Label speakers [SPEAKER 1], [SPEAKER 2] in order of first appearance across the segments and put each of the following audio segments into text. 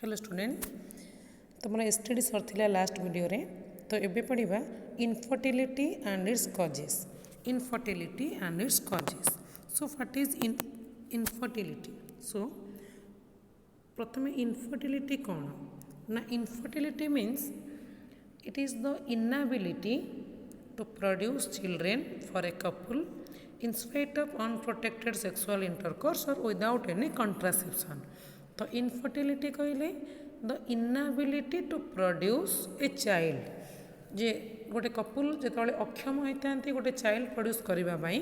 [SPEAKER 1] Hello student तुम STD सरथिला last video रे तो एबे पढ़िबा infertility and its causes. Infertility and its causes. So what is infertility. So प्रथमे इनफर्टिलिटी कौन ना infertility means it is the inability to produce children for a couple in spite of unprotected sexual intercourse or without any contraception। तो infertility कहले the inability to produce a child जे गोटे couple जो अक्षम होता गोटे चाइल्ड प्रोड्यूस करने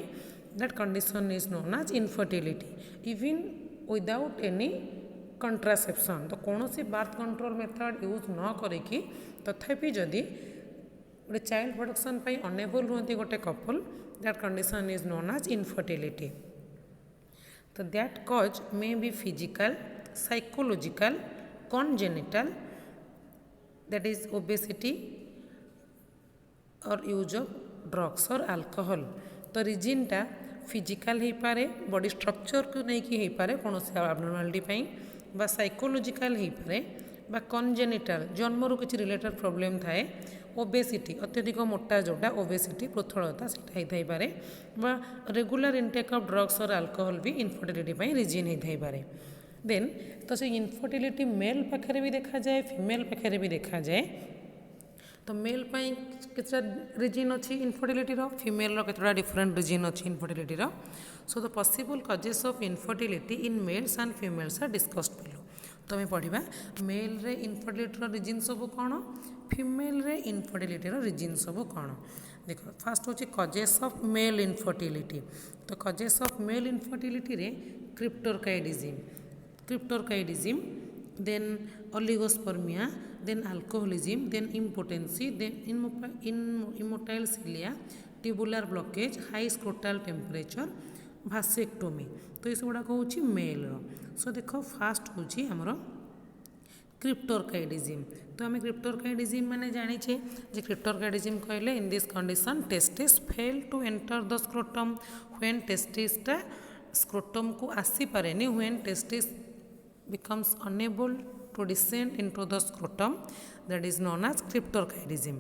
[SPEAKER 1] that condition is known as infertility even without any contraception. तो कौन सी बार्थ कंट्रोल मेथड यूज न करिकी तथापि जदि गोटे चाइल्ड प्रोडक्शन अनेबल रुहति गोटे couple that condition is known as infertility. तो that cause may be physical psychological congenital that is obesity or use of drugs or alcohol. तो रिजिनटा फिजिकल हो पारे बॉडी स्ट्रक्चर को लेकिन हो पारे कौन से एबनॉर्मालिटी बा साइकोलॉजिकल हो पारे बा कॉन्जेनिटल जन्मरू किसी रिलेटेड प्रॉब्लम थाए ओबेसिटी अत्यधिक मोटा जोटा ओबेसिटी पृथलता से पारे बा regular intake of drugs or alcohol भी इनफर्टिलिटी रिजिन होता पारे। देन तो से इनफर्टिलिटी मेल पाखे भी देखा जाए फीमेल पाखे भी देखा जाए। तो मेल कितना रिजिन अच्छी इनफर्टिलिटी फीमेल केतटा डिफरेंट रिजिन अच्छी infertility. So the possible causes of infertility in males and females are discussed below. तो हमें पढ़ा मेल रे इनफर्टिलिटी रिजिन सब कौन फीमेल रे इनफर्टिलिटी रिजिन सब कौन। देखो फास्ट हूँ कजेस ऑफ मेल इनफर्टिलिटी। तो कजेस ऑफ मेल इनफर्टिलिटी रे cryptorchidism then oligospermia then alcoholism then impotency then immotile cilia tubular blockage high scrotal temperature vasectomy. तो ये सब गुड़ाक हूँ मेल। सो देख फास्ट हूँ आमर क्रिप्टोरकाइडिज्म। तो आम क्रिप्टोरकाइडिज्म माने जाने क्रिप्टोरकाइडिज्म कहले in this condition testis fail to enter the scrotum when टेस्टिसटा स्क्रोटम को आसी पारे when testis becomes unable to descend into the scrotum that is known as cryptorchidism।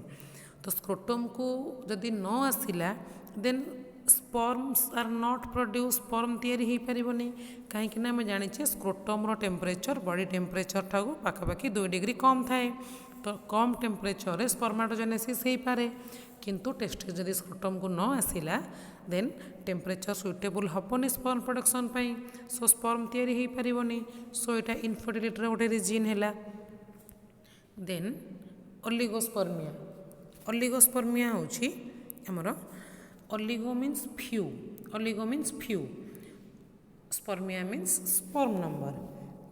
[SPEAKER 1] तो स्क्रोटम को जदि न आसिला then sperms are not produce sperm तैयारी हो पारिबनी कहीं आम जाने स्क्रोटम रो टेम्परेचर बॉडी टेम्परेचर ठाकू पाखापाखि 2 डिग्री कम थाए। तो कम टेम्परेचर रे स्पर्माटोजेनेसिस हो पारे किंतु टेस्टिस जदि स्क्रोटम को न आसिला देन टेम्परेचर सुइटेबल हेनी स्पर्म प्रोडक्शन सो स्पर्म तैयारी हो पारिबनी। सो यहाँ इनफर्टिलिटी गोटे रिजिन है। Then oligospermia. ओलिगोस्पर्मिया हूँ आमर oligo means few spermia means sperm number.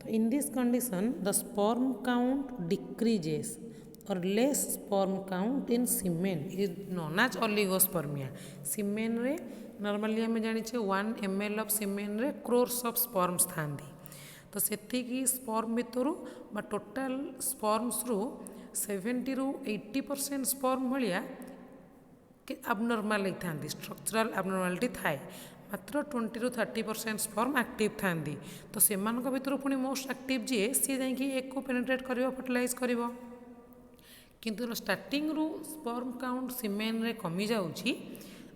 [SPEAKER 1] तो in this condition the sperm count decreases or less sperm count in semen is known as oligospermia. Semen रे normally आम जाने 1 ml of सीमेन रे crores of sperms था। तो से स्पर्म भितर बा टोटाल स्पर्म्स रु 70 ରୁ 80% स्पर्म भाया एबनॉर्मल होता स्ट्रक्चरल एबनॉर्मालिटी थाए मात्र 20 ରୁ 30% स्पर्म एक्टिव था। तो से भर पुणी मोस्ट एक्टिव जी सी जाकि एक को पेनिट्रेट कर फर्टिलाइज कर किंतु स्टार्टिंग रु स्पर्म काउंट सीमेन रे कमी जाउची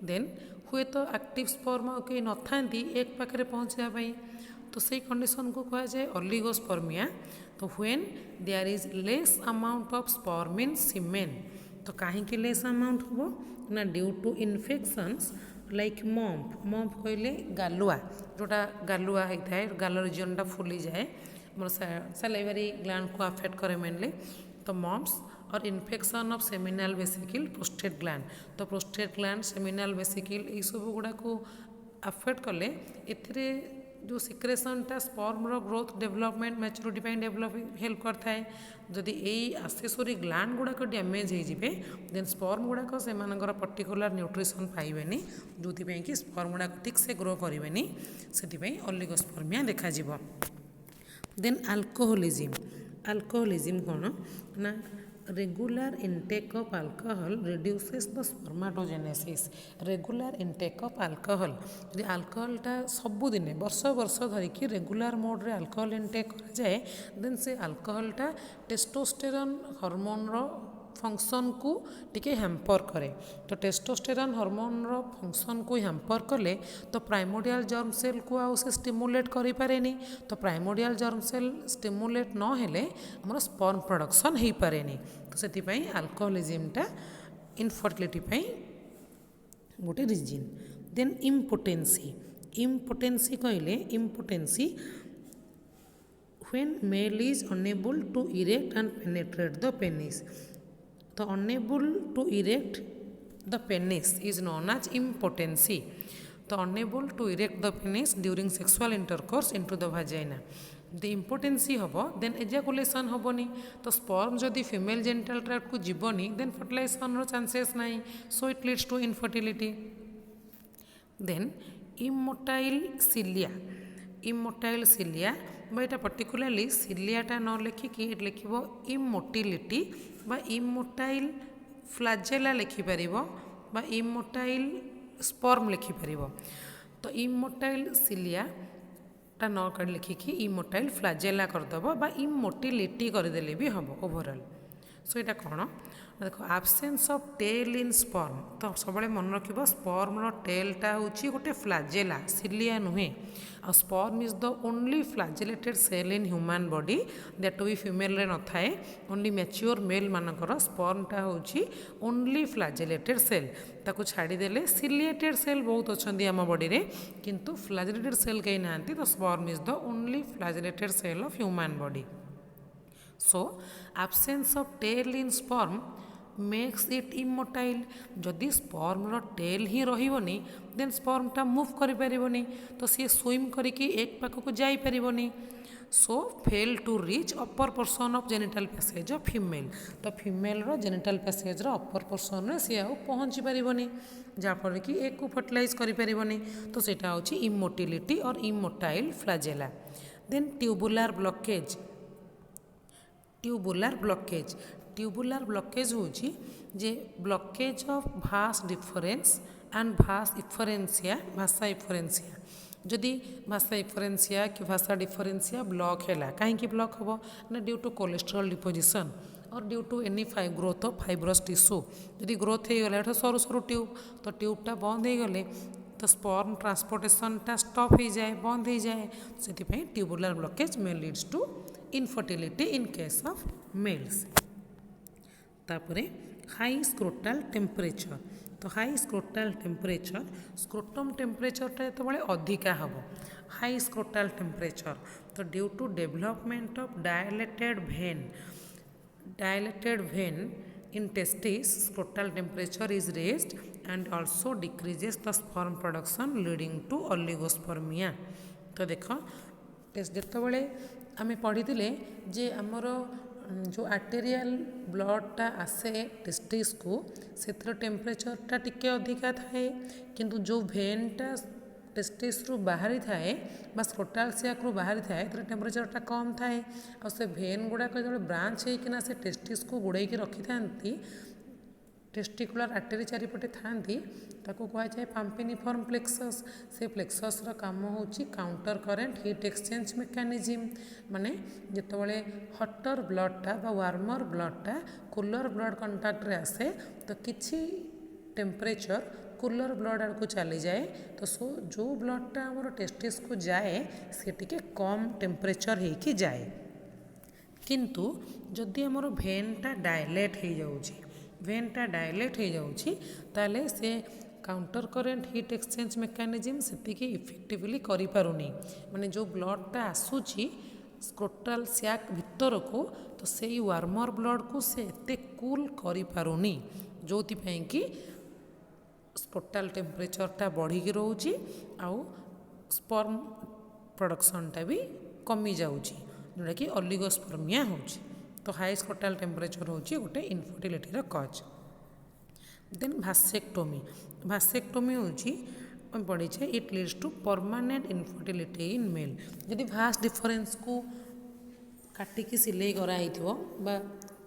[SPEAKER 1] देन हुए तो एक्टिव स्पर्म कई न था एक पाखे पहुँचापी। तो सही कंडीशन को कह जाए ओलिगोस्पर्मिया। तो when there is less amount of sperm in semen. तो कहीं लेस अमाउंट हम ना due to infections like mump कहले गालुआ जोटा गालुआ होता है गाल रिजनटा फुली जाए मोर सलाइवरी ग्लैंड को अफेक्ट करे मेनली। तो mumps or infection of seminal vesicle prostate gland. तो प्रोस्टेट ग्लैंड सेमिनल वेसिकल ये सब गुड़ा को अफेक्ट कले एथिरे जो सिक्रेशनटा स्पर्म रो growth development maturity develop help करता है। जदि यही एक्सेसरी ग्लैंड गुड़ाक डैमेज होजिबे देन स्पर्म गुड़ाक से पर्टिकुलर न्यूट्रिशन पाइबेनी जो कि स्पर्म गुड़ाक ठीक से ग्रो करेनि से ओलिगोस्पर्मिया देखा जीवो। Then alcoholism. अल्कोहलिज्म कौन ना Regular intake of alcohol reduces the spermatogenesis. Regular intake of alcohol ଯଦି ଆଲକୋହଲଟା ସବୁଦିନେ ବର୍ଷ ବର୍ଷ ଧରିକି ରେଗୁଲାର ମୋଡ଼ରେ ଆଲକୋହଲ ଇନଟେକ୍ କରାଯାଏ ଦେନ୍ ସେ ଆଲକୋହଲଟା ଟେଷ୍ଟୋଷ୍ଟେରନ୍ ହରମୋନ୍ର ଫଙ୍କସନ୍କୁ ଟିକେ ହ୍ୟାମ୍ପର କରେ ତ ଟେଷ୍ଟୋଷ୍ଟେରନ୍ ହରମୋନ୍ର ଫଙ୍କସନ୍କୁ ହ୍ୟାମ୍ପର କଲେ ତ ପ୍ରାଇମୋଡ଼ିଆଲ୍ ଜର୍ମ ସେଲ୍କୁ ଆଉ ସେ ଷ୍ଟିମୁଲେଟ୍ କରିପାରେନି ତ ପ୍ରାଇମୋଡ଼ିଆଲ୍ ଜର୍ମ ସେଲ୍ ଷ୍ଟିମୁଲେଟ୍ ନ ହେଲେ ଆମର ସ୍ପର୍ମ ପ୍ରଡକ୍ସନ୍ ହେଇପାରେନି ତ ସେଥିପାଇଁ ଆଲକୋହଲିଜିମ୍ଟା ଇନଫର୍ଟିଲିଟି ପାଇଁ ଗୋଟେ ରିଜିନ୍ ଦେନ୍ ଇମ୍ପୋଟେନ୍ସି କହିଲେ ଇମ୍ପୋଟେନ୍ସି when male is unable to erect and penetrate the penis the unable to erect the penis is known as impotency the unable to erect the penis during sexual intercourse into the vagina the impotency hobo then ejaculation hoboni to sperm jodi female genital tract ku jiboni then fertilization ro chances nahi so it leads to infertility then immotile cilia বা এটা particularly cilia ন লেখিকি এটি লিখিব immottility বা immotile flagella লেখিপারিব বা immotile sperm লেখিপারিব তো immotile cilia টা ন কাড়ি লিখিকি immotile flagella କରିଦେବ বা immottility କରିଦେଲେ ବି ହେବ ଓଭରାଲ୍ ସୋ ଏଇଟା କ'ଣ ଦେଖ absence of tail in sperm ତ ସବୁବେଳେ ମନେ ରଖିବ ସ୍ପର୍ମର ଟେଲ୍ଟା ହେଉଛି ଗୋଟେ ଫ୍ଲାଜେଲା ସିଲିଆ ନୁହେଁ ଆଉ sperm is the only flagellated cell in human body that ବି ଫିମେଲ୍ରେ ନଥାଏ ଓନ୍ଲି ମ୍ୟାଚ୍ୟୁର୍ ମେଲ୍ ମାନଙ୍କର ସ୍ପର୍ମଟା ହେଉଛି ଓନ୍ଲି ଫ୍ଲାଜେଲେଟେଡ୍ ସେଲ୍ ତାକୁ ଛାଡ଼ିଦେଲେ ସିଲିଏଟେଡ୍ ସେଲ୍ ବହୁତ ଅଛନ୍ତି ଆମ ବଡ଼ିରେ କିନ୍ତୁ ଫ୍ଲାଜେଲେଟେଡ୍ ସେଲ୍ କେହି ନାହାନ୍ତି ତ sperm is the only flagellated cell of human body so absence of tail in sperm makes it immotile जदि स्पर्म रो टेल ही रहिबोनी देन स्पर्म टा मूव करि परिबोनी तो सी स्विम करिकी एक पाख को जाई परिबोनी so fail to reach upper portion of genital passage of female तो फीमेल रो जेनिटल पैसेज रो अपर पोर्शन रे सी आउ पहुंची परिबोनी जाफर कि एक को फर्टिलाइज करि परिबोनी तो सेटा होची immotility or immotile flagella then tubular blockage होची जे blockage of vas deferens and vasa efferentia जदि भाषा इफरेंसिया कि भाषा डिफरेंसिया ब्लॉक है कहीं ब्लॉक हम ना ड्यू टू कोलेस्ट्रॉल डिपोजिशन और due to any growth of fibrous tissue जदि ग्रोथ हो गला सरू सरू ट्यूब तो ट्यूबटा बंद हो गले तो स्पर्म ट्रांसपोर्टेशनटा स्टॉप हो जाए बंद हो जाए से tubular blockage may leads to infertility in case of males तापरे हाई स्क्रोटाल टेम्परेचर तो हाई स्क्रोटाल टेम्परेचर स्क्रोटम टेम्परेचरटा जो अधिका हम हाई स्क्रोटाल टेम्परेचर तो due to development of dilated vein in testis scrotal temperature is raised and also decreases the sperm production leading to oligospermia तो देख जितेबाला आम पढ़ी जे आमर जो आर्टेरियल ब्लडटा आसे टेस्टिस को से टेम्परेचरटा टिके अधिका थाए किंतु जो भेनटा टेस्टिस रु बाहरी थाए स्क्रोटाल सैक रु बाहरी थाए टेम्परेचरटा कम थाए आ से भेन गुड़ाक जो ब्रांच होना से टेस्टिस को गुड़े रखी था टेस्टिकुलर आर्टेरी चारिपटे थांती ताको कहा जाए पाम्पेनिफॉर्म प्लेक्सस से प्लेक्सस रो काम होची counter current heat exchange mechanism माने जितेबाला हटर ब्लडटा बा वार्मर ब्लडटा कूलर ब्लड कंटाक्ट रे आसे तो किछि टेम्परेचर कूलर ब्लड आड़ को चली जाए तो सो जो ब्लडटा आमर टेस्टिस को जाए से टिके कम टेम्परेचर होकी जाए किंतु जदि आमर भेनटा डायलेट हो जाउची भेनटा डायलेट हो जाउची ताले से counter current heat exchange mechanism से इफेक्टिवली करि पारुनी माने जो ब्लडटा आसुची स्क्रोटाल सैक भितर को तो से वार्मर ब्लड को से एते कूल करि पारुनी जोति पई कि स्क्रोटाल टेम्परेचरटा बढ़ी रोची आउ स्पर्म प्रोडक्शनटा भी कमी जाउची जोटा कि ओलिगोस्पर्मिया होची तो हाई स्क्रोटाल टेम्परेचर होची गोटे इनफर्टिलिटीर कज देन भासेक्टोमी होची पढ़ीचे it leads to permanent infertility in male जदि भास डिफरेंस को काटिकी सिलाई कराई बा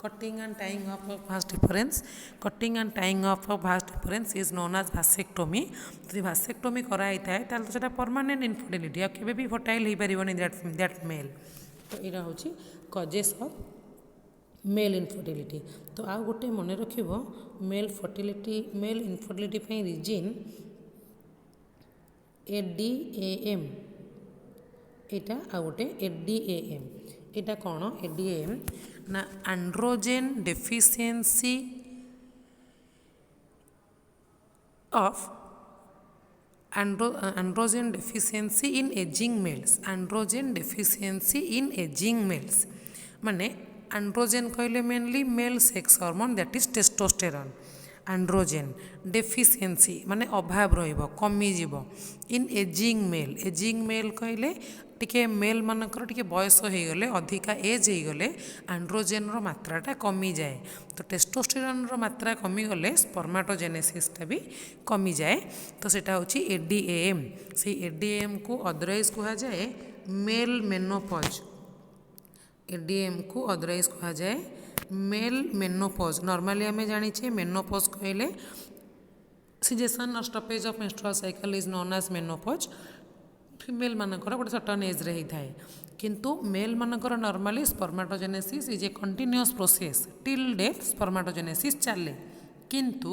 [SPEAKER 1] cutting and tying up of vas deferens. Cutting and tying up of vas deferens is known as vasectomy. ଯଦି vasectomy କରାଯାଇଥାଏ ତାହେଲେ ତ ସେଇଟା permanent infertility ଆଉ କେବେ ବି fertile ହେଇପାରିବନି that male। ତ ଏଇଟା ହେଉଛି causes of male infertility। ତ ଆଉ ଗୋଟେ ମନେ ରଖିବ male infertility ପାଇଁ reason ADAM ଏଇଟା ଆଉ ଗୋଟେ ADAM। ଏଇଟା କ'ଣ ADAM ନା androgen deficiency of androgen deficiency in aging males। androgen deficiency in aging males माने androgen कहले mainly male sex hormone that is testosterone. androgen deficiency माने अभाव रहिबो कमी जीवो इन एजिंग मेल कहले टिके मेल मानकर टिके बयस हो गले अधिका एज हो गले एंड्रोजेन रो मात्राटा कमी जाए। तो टेस्टोस्टेरोन रो मात्रा कमी गले स्पर्माटोजेनेसिसटा भी कमी जाए। तो सेटा होची एडीएएम। से एडीएएम को अदरवाइज कहा जाए मेल मेनोपॉज। एडीएएम को अदरवाइज कहा जाए मेल मेनोपॉज। नॉर्मली आम जानी मेनोपॉज कहले cessation or stoppage of menstrual cycle is known as menopause. Female मानकर गोटे सर्टन एज रे थाए किंतु मेल मानकर normally spermatogenesis is a continuous process till death spermatogenesis चले किंतु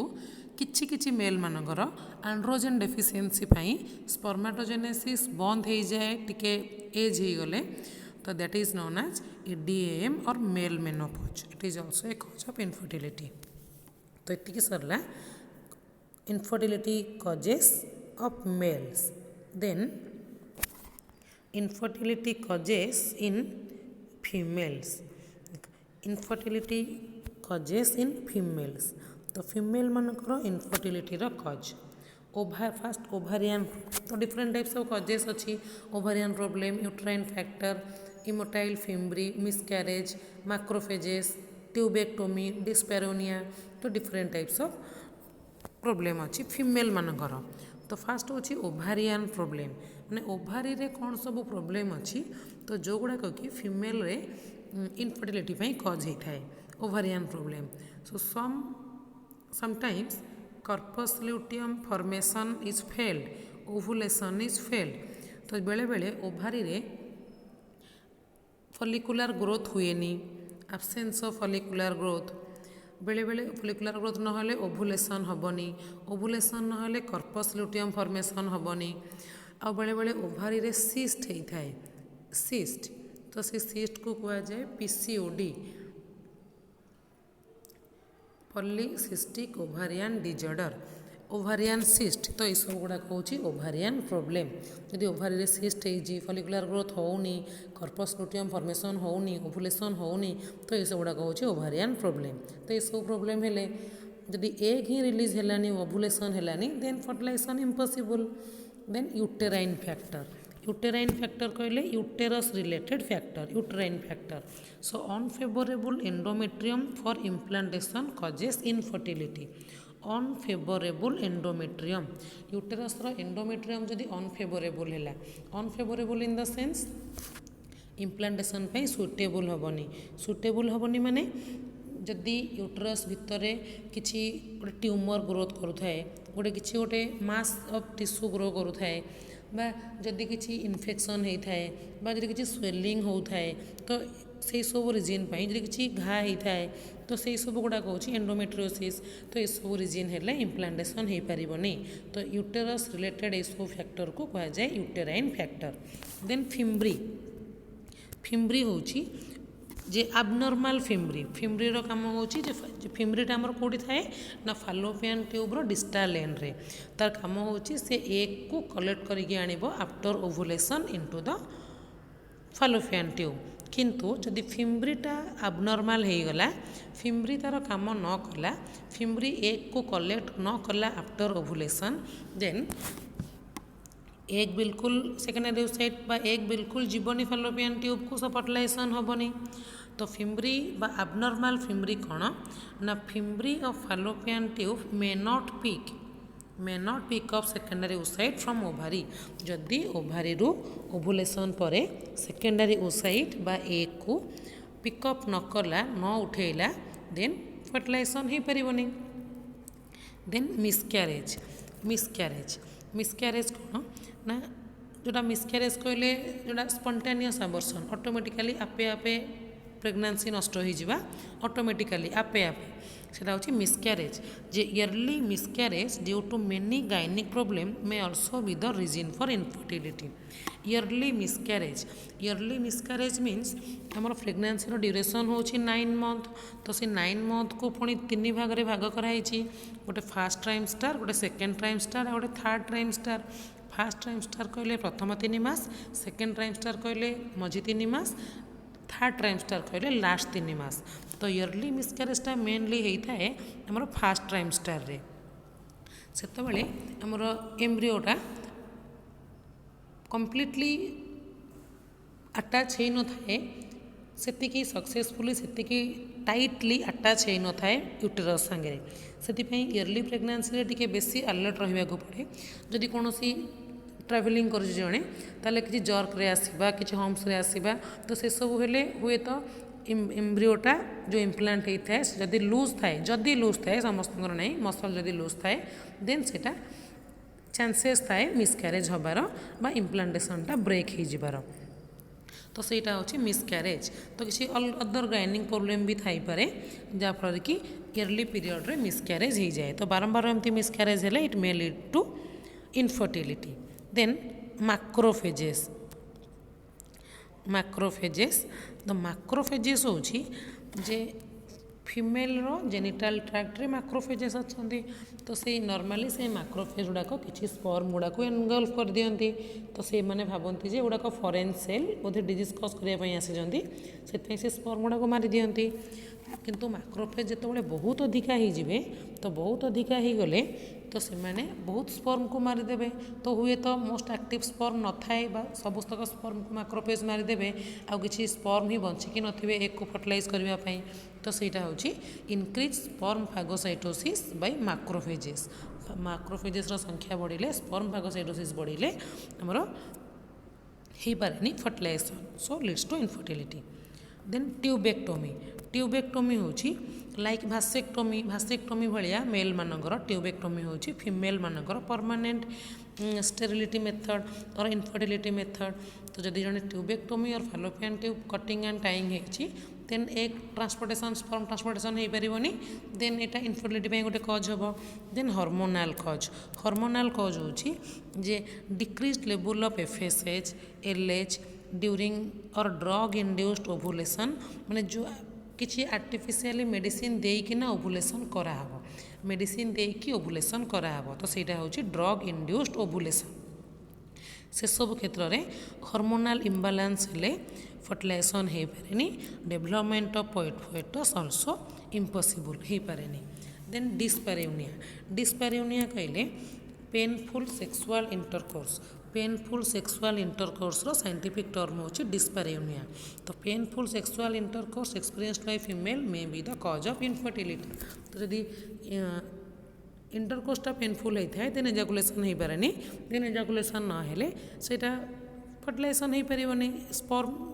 [SPEAKER 1] किछि किछि मेल मानकर एंड्रोजन डेफिशिएंसी पई स्पर्माटोजेनेसिस बंद हो जाए टिके एज हो गले। तो that is known as ADAM or male menopause. It is also a cause of infertility. तो ये सरला infertility causes of males. Then infertility causes in females। infertility causes in females। तो फीमेल मानकर इनफर्टिलिटी रो cause first ovarian. तो different types of causes अच्छी ovarian problem uterine factor immotile fimbrii miscarriage macrophages tubectomy dyspareunia. तो different types of problem अच्छी female मानकर। तो fast होची ओभारियन प्रॉब्लम माने ओभारी रे कौन सब प्रॉब्लम अच्छी तो जो गुड़ाक कि फीमेल रे इनफर्टिलिटी पई कॉज होता है ovarian problem. So sometimes corpus luteum formation is failed ovulation is failed. तो बेले बेले ओभारी रे फॉलिकुलर ग्रोथ हुएनी एब्सेंस ऑफ फॉलिकुलर ग्रोथ बेले बेले फॉलिकुलर ग्रोथ नहले ओवुलेशन हबनी ओवुलेशन नहले कॉर्पस ल्यूटियम फॉर्मेशन हबनी आ बेले बेले ओभारी रे सिस्ट होता है सिस्ट। तो से सिस्ट को कहा जाए पीसीओडी पॉलीसिस्टिक ओभारियन डिजॉर्डर ओभारियन सिस्ट। तो ये सब गुड़ा कौन ओभारियन प्रॉब्लम। यदि ओभारी रे सिस्ट हो फॉलिकुलर ग्रोथ होनी कॉर्पस लुटियम फॉर्मेशन होनी ओवुलेशन होनी तो ये सब गुड़ा कौन ओभारियन प्रॉब्लम। तो ये सब प्रॉब्लम हेले जदि एग ही रिलीज हेलानी ओवुलेशन हेलानी then fertilization impossible. Then uterine factor कहले uterus related factor uterine factor. So unfavourable endometrium for implantation causes infertility. Unfavourable endometrium uterus endometrium जदि अनफेवरेबल है unfavourable in the sense implantation पे suitable हेनी माने जदि uterus भितर किसी गोटे ट्यूमर ग्रोथ करुए गोटे किसी गोटे मास ऑफ टिश्यू ग्रो करुए बा जदि किसी इन्फेक्शन होता है बा जदि किसी स्वेलिंग होता है तो से सब रिजन जदि किसी घा होता है तो से सब गुड़ाक हूँ एंडोमेट्रियोसिस। तो ये सब रिजन है इम्प्लांटेशन हो पारनी। तो यूटेरस रिलेटेड ये सब फैक्टर को कह जाए यूटेराइन फैक्टर। देन फिम्ब्री हूँ जे आबनॉर्मल फिम्ब्री काम हूँ फिम्ब्रीटा आमर कौटी थाए ना फालोपियन ट्यूब्र डिस्टाल एंड रे तार काम हूँ से एग को कलेक्ट करके आनिबो after ovulation into the fallopian tube. किंतु जदि फिम्ब्रीटा आबनॉर्मल हो गला फिम्ब्री तार काम न कला फिम्ब्री एग को कलेक्ट न कला आफ्टर ओवुलेशन देन एग बिल्कुल सेकेंडरी ओसाइट बा एग बिल्कुल जीवनी फालोपियन ट्यूब को फर्टिलाइजेशन हेनी। तो फिम्ब्री बा आबनॉर्मल फिम्ब्री कौन ना fimbrii of fallopian tube may not pick up secondary oocyte from ovary. जदि ओभारी ओवुलेशन पर सेकेंडरी ओसाइट बा एग को पिकअप न कला न उठेला देन फर्टिलाइजेशन हो पारिबनी। देन मिसक्यारेज मिसक्यारेज मिसक्यारेज कौन ना जोटा मिसक्यारेज कहले जोटा स्पंटानियस आबर्सन ऑटोमेटिकली आपे आपे प्रेगनेंसी नष्ट हो जावा ऑटोमेटिकली आपे आपे सेटा होची मिसक्यारेज। जे early miscarriage due to many gynaec problem may also be the reason for infertility. Early miscarriage means आमर प्रेगनेंसी ड्यूरेशन होची 9 मंथ। तो से 9 मंथ को पुणी 3 भाग रे भाग कराई गोटे फर्स्ट ट्राइमेस्टर गोटे सेकेंड ट्राइमेस्टर गोटे थर्ड ट्राइमेस्टर। फर्स्ट ट्राइमेस्टर कहले प्रथम 3 मास, सेकेंड ट्राइमेस्टर कहले मझी 3 मास, थर्ड ट्राइमेस्टर कहले लास्ट 3 मास। तो इयरली मिसक्यारेजटा मेनली होता है आमर फर्स्ट ट्राइमेस्टर रे। सेतबेले आमर एम्ब्रियोटा कंप्लीटली अटैच हो न थाए सेतिकी सक्सेसफुली सेतिकी टाइटली अटैच हो न थाए यूटेरस सांगे। से इयरली प्रेगनेंसी रे टिके बेसी अलर्ट रहा पड़े। जदि कौन ट्राभेलिंग कर जड़े ताले किसी जर्क रे आसीबा किसी हम्स रे आसीबा तो से सब हेले हुए तो एम्ब्रियोटा जो इम्प्लांट होता है जदि लूज थाए समस्त नहीं मसल जदि लूज थाए देन सेटा चांसेस थाए मिसक्यारेज हबार बा इम्प्लांटेशनटा ब्रेक हो जिबार। तो सेटा होची मिसक्यारेज। तो किसी अदर गायनिक प्रॉब्लम भी थाई पारे जहाँफल कि इयरली पीरियड रे मिसक्यारेज हो जाए। तो बारंबार एमती मिसक्यारेज हेले it may lead to infertility. Then macrophages तो मैक्रोफेजेस होची जे फीमेल रो जेनिटल ट्रैक्ट रे मैक्रोफेजेस अच्छे। तो से नॉर्मली से मैक्रोफेज गुड़ाक किसी स्पर्म गुड़ाक एनगल्फ कर दियंती। तो से माने भाबंती जे गुड़ाक फॉरेन सेल बोधे डिजीज कज करने आसी से स्पर्म गुड़ाक मारी दियंती। किंतु मैक्रोफेज जिते बहुत अधिका हो तो बहुत अधिका हो गले तो से माने बहुत स्पर्म को मारिदेवे। तो हुए तो मोस्ट एक्टिव स्पर्म न थाए समस्त स्पर्म को मैक्रोफेज मारिदेवे आउ किसी स्पर्म ही बंचिकी नथिबे एक को फर्टिलाइज करने। तो सेटा होची increase sperm phagocytosis by macrophages. Macrophages संख्या बढ़िले स्पर्म फागोसाइटोसिस बढ़िले हमरो हो पारे fertilisation so leads to infertility. Then tubectomy होची लाइक भासेक्टोमी भाया मेल मानकर ट्यूबेक्टोमी होची फीमेल मानकर परमानेंट स्टेरिलिटी मेथड और इनफर्टिलिटी मेथड। तो जदि जड़े ट्यूबेक्टोमी और fallopian tube cutting and tying होची देन एक ट्रांसपोर्टेशन स्पर्म ट्रांसपोर्टेशन हो पारिबनी देन एटा इनफर्टिलिटी गोटे कज हम। देन हार्मोनाल कज होची जे decrease level of FSH LH during or drug induced ovulation माने जो किसी आर्टिफिशियली मेडिसिन देकिना ओवुलेशन कराहब मेडिसिन देकी ओवुलेशन कराहब। तो सेटा होची ड्रग इंड्यूस्ड ओवुलेशन। से सब क्षेत्र में हार्मोनाल इम्बालांस हेले फर्टिलाइजेशन हो पारे डेवलपमेंट ऑफ फोएटस आल्सो इम्पॉसिबल हो पारे। देन डिस्पैरिउनिया कहले पेनफुल सेक्सुअल इंटरकोर्स रो साइंटिफिक टर्म होची डिस्पैरिउनिया। तो painful sexual intercourse experienced by female may be the cause of infertility. तो जदि इंटरकोर्सटा पेनफुल होता है देन एजाकुलेशन हो पारे देन एजाकुलेशन न हेले सेटा फर्टिलाइजेशन हो पारिबनी स्पर्म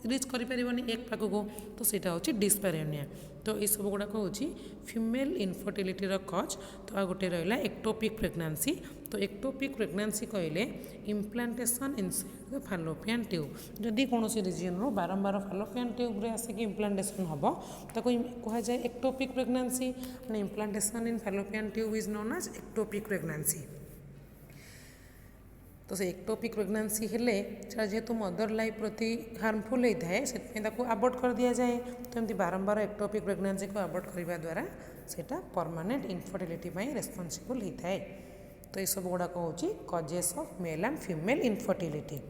[SPEAKER 1] रिच करिपारिबनी एक पाक को। तो सेटा होची डिस्पैरिउनिया। तो ये सब गुड़ाक होची फीमेल इनफर्टिलिटी रो कज। तो आ गोटे रहिला एक्टोपिक प्रेगनेंसी। तो एक्टोपिक प्रेगनेंसी कहले implantation inside the fallopian tube. जदि कौन रिजन रो बारंबार फैलोपियन ट्यूब रे आसिक इम्प्लांटेशन हम ताको कह जाए ectopic pregnancy. Implantation in fallopian tube is known as ectopic pregnancy. तो से एक्टोपिक प्रेगनेंसी हेले जेहेतु मदर लाइफ प्रति हार्मफुल होता है से अवॉइड कर दिया जाए। तो एमती बारंबार एक्टोपिक प्रेगनेंसी को अवॉइड करने द्वारा सेटा परमानेंट इनफर्टिलिटी रेस्पॉन्सिबल होता है। तो ये सब गुड़ाक होची causes of male and female infertility.